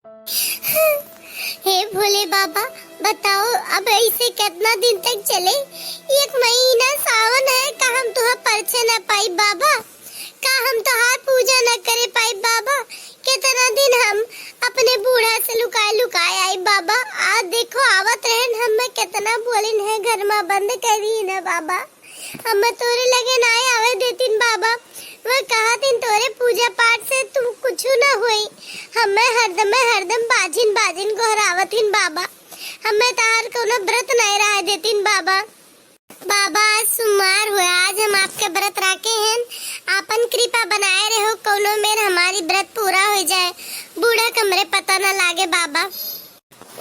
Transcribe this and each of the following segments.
हे भोले बाबा, बताओ अब ऐसे कितना दिन तक चले। एक महीना सावन है, का हम तुहा परछे न पाई बाबा, का हम तुहार पूजा न करे पाई बाबा। कितना दिन हम अपने बूढ़ा से लुकाए लुकाए आई बाबा। आज देखो आवत रहन, हम कितना बोलिन है घर में बंद करी न बाबा। हम तोरे लगे ना आवे देतीन बाबा। वह कहतीन तोरे पूजा पाठ से तुम कुछ न होई। हमें हरदम बाजिन बाजिन गोहरावतीन बाबा। हमें तार कोनो व्रत नहीं रह देतीन बाबा। बाबा आज सोमवार हुआ, आज हम आपके व्रत रखे हैं। आपन कृपा बनाए रहो, कोनो मेर हमारी व्रत पूरा हो जाए। बूढ़ा कमरे पता न लागे बाबा।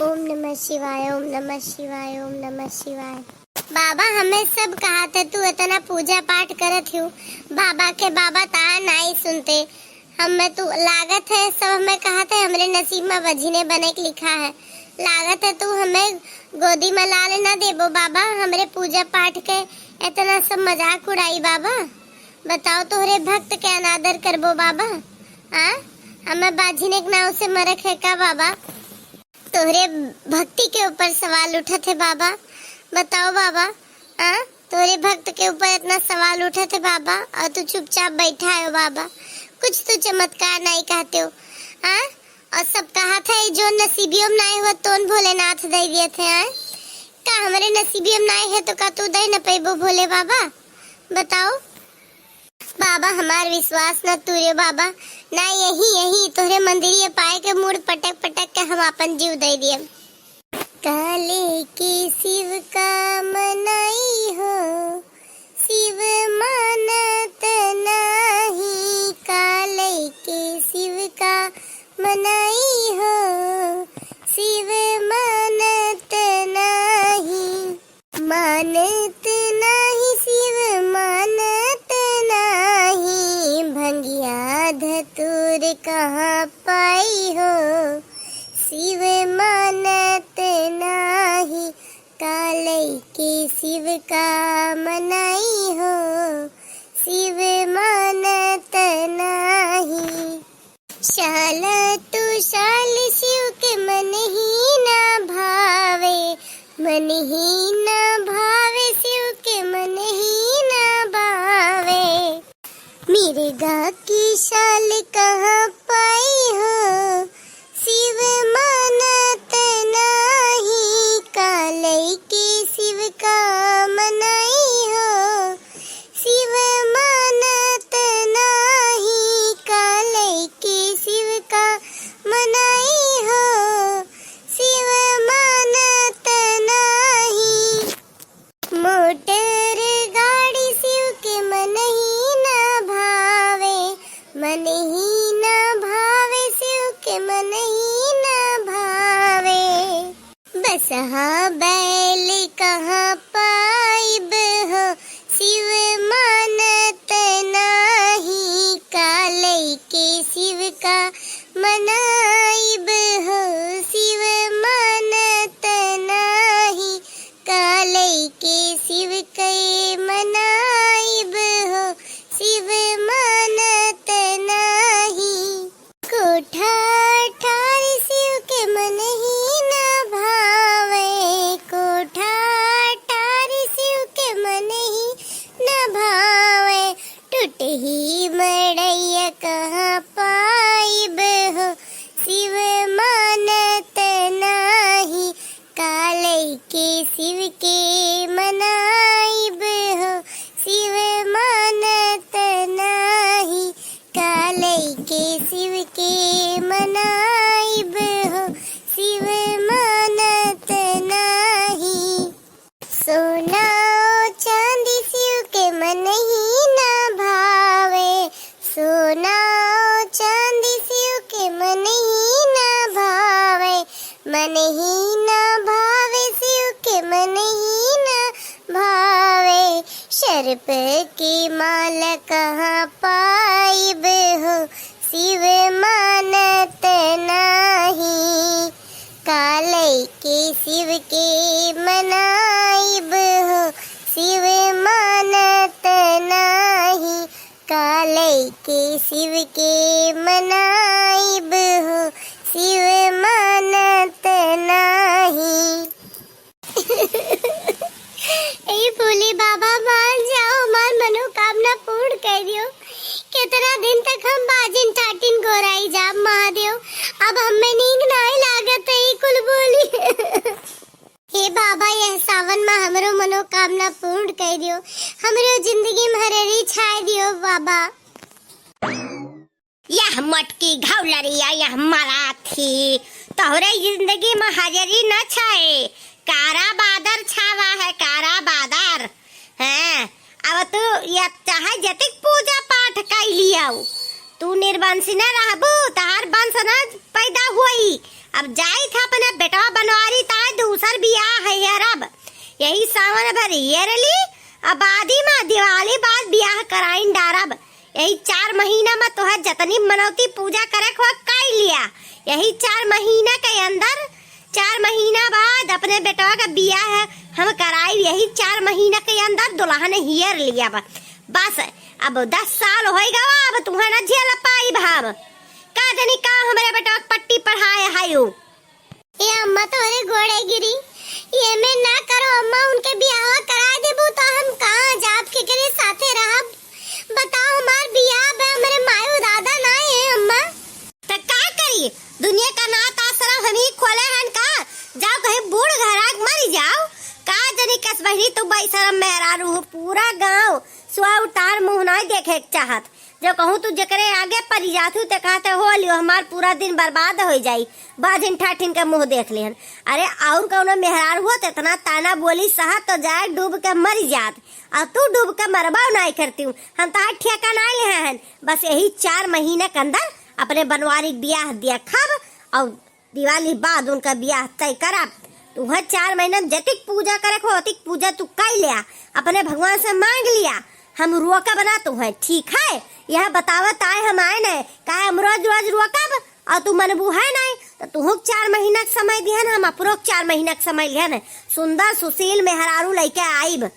ओम नमः शिवाय, ओम नमः शिवाय, ओम नमः शिवाय। बाबा हमें सब कहा था तू इतना पूजा पाठ करत हो बाबा के। बाबा तार नहीं सुनते। हमें तू लागत है सब हमें कहा था हमरे नसीब में वजीने बने के लिखा है। लागत है तू हमें गोदी में लाल न देबो बाबा। हमरे पूजा पाठ के इतना सब मजाक उड़ाई बाबा। बताओ तोहरे भक्त के अनादर करबो बाबा। हमें बाजिने के नाव से मरक है का बाबा। तोहरे भक्ति के ऊपर सवाल उठत है बाबा। बताओ बाबा, तोरे भक्त के ऊपर इतना सवाल उठे थे बाबा और तू चुपचाप बैठा है बाबा। कुछ तो चमत्कार नहीं कहते हो। और सब कहा था जो नसीबियों में नहीं हुआ तो भोलेनाथ दे दिए थे। का हमारे नसीबियों में नहीं है तो का तू दे न पेबो भोले बाबा। बताओ बाबा, हमार विश्वास न तूरे बाबा। ना यही तोरे मंदिरिये पाए के मुड़ पटक पटक के हम अपन जीव दे दिए। काले के शिव का मनाई हो, शिव मानत नाही। काले के शिव का मनाई हो, शिव मानत नाही। मानत नाही शिव मानत नाही। भंगिया धतूर कहाँ पाई हो, शिव मानत नाही। काले के शिव का मनाई हो, शिव मानत नाही। शाल तू शाल शिव के मन ही ना भावे, मन ही ना भावे शिव के मन ही ना भावे। मिर्गा की शाल कहाँ पाई हो, शिव मानत नाही। काले के शिव का मनाई हो, शिव मानत नाही। काले के शिव का मनाई हो, शिव मानत नाही। मोटर गाड़ी शिव के मन ही ना भावे, मन ही ना भावे शिव के मन ही ना भावे। बसहा बैल कहाँ पाइब हो, शिव मानत नाही। काले के शिव का मनाइब हो, शिव मानत नाही। काले के शिव के मनाइब हो, शिव मानत नाही। कोठा ठार शिव के मन ही ना भावे, कोठा ठार शिव के मन ही ना भावे। टूट ही मड़ैया कहाँ पाइब हो, शिव मानत नाही। काले के शिव के मनाइब हो, शिव मानत नाही। काले के शिव के मनाइब हो, शिव मानत नाही। सोना चांदी शिव के मन ही ना भावे, सोना चांदी शिव के मन ही ना भावे। मन ही ना भावे शिव के मन ही ना भावे। सर्प की माल कहाँ पाइब हो, शिव मानत नाही। काले के शिव के मनाइब हो, शिव मानत नाही। काले के शिव के मनाइब हो, शिव कितना दिन तक हम बाजिन ठाटिन गोराई जा महादेव, अब हमें नींद नहीं लागत है कुल बोली। हे बाबा, यह सावन में हमरो मनोकामना पूर्ण कर दियो, हमरो जिंदगी में हरेरी छाय दियो बाबा। यह मटकी घावलरिया यह मरा थी, तोहरे जिंदगी में हजरी न छाए, कारा बादर छावा है, कारा बादर है। अब तू या चाहे जतिक पूजा पाठ कर लिया, तू निर्वंशी न रहबू, तार वंश न पैदा हुई। अब जाई था अपने बेटा बनवारी ताय दूसर बियाह है यार। अब यही सावन भर येरली, अब आदि में दिवाली बाद बियाह कराइन डारब। यही 4 महीना में तोहर जतनी मनौती पूजा करे को कर लिया। यही 4 महीना के अंदर 4 महीना बाद अपने बेटा का बियाह हम कराई। यही 4 महीना के अंदर दुल्हन हियर लिया बस। अब 10 साल होएगा, अब तुम्हें न झेल पाई भाव का जनी का हमारे बेटा पट्टी पढ़ाए हायो। ये अम्मा तोरे गोड़े गिरी, ये मैं ना करो अम्मा, उनके बियाह करा देबू तो हम कहां जाब के करे साथे रहब। बताओ हमार बियाह बे हमरे मायो दादा ना है अम्मा। तो का करी, दुनिया का नाथ आश्रम हम ही खोले हन का। जाओ कहीं बूढ़ घराक मर जाओ का जनी कस बहनी तू बैसरम मेहरारू हो। पूरा गांव सुआ उतार मुंह नहीं देखे चाहत। जो कहूँ तू जकरे आगे परी जातू ते कहते हो लियो हमार पूरा दिन बर्बाद हो जाई, बाजिन ठाठिन के मुंह देख लिहन। अरे और कौनो मेहरार हुआ तो इतना ताना बोली सहा तो जाए डूब के मर जात, और तू डूब के मरबा नहीं करती हूँ। हम तार ठेका नहीं ले हैं, बस यही 4 महीने के अंदर अपने बनवारी ब्याह दिया खब, और दिवाली बाद उनका ब्याह तय करब। तू 4 महीने जतिक पूजा करे को अतिक पूजा तू कर लिया, अपने भगवान से मांग लिया। हम रोका बना तू है ठीक है, यह बतावत आए हम आए न का हम रोज रोज रोकब, और तू मनबू है नहीं तो तू 4 महीना के समय दिहन, हम अपरोक 4 महीना के समय लिहन। सुंदर सुशील मेहरारू लेके आईब,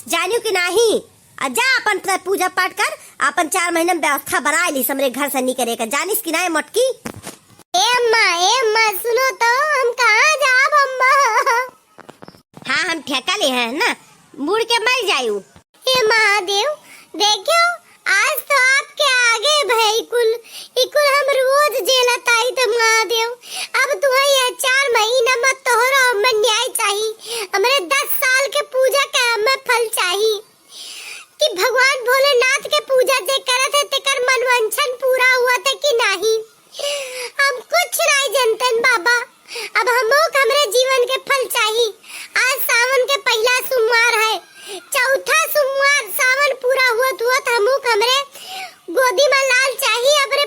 जानियो कि नहीं। जा अपन पूजा पाठ कर, अपन 4 महीना व्यवस्था बना ली हमरे घर से निकले का, जानिस कि नहीं मोटकी। ए अम्मा सुनो तो, हम कहां जाब अम्मा। हाँ हम ठेका ले हैं ना, मुड़ के मर जायू। हे महादेव, देखियो आज तो आपके आगे भाई कुल हम रोज जेलत आई तो महादेव, अब तुम्हें यह 4 महीना में तोहरा हमें न्याय चाहिए। हमरे 10 साल के पूजा का हमें फल चाहिए कि भगवान भोलेनाथ के पूजा जे करत है तेकर मनवांछन पूरा हुआ थे कि नहीं। हम कुछ नहीं जानतन बाबा, अब हमोक हमरे जीवन के फल चाहिए। आज सावन के पहला सोमवार है, चौथा सोमवार सावन पूरा हुआ तो हमोक हमरे गोदी में लाल चाहिए, अपने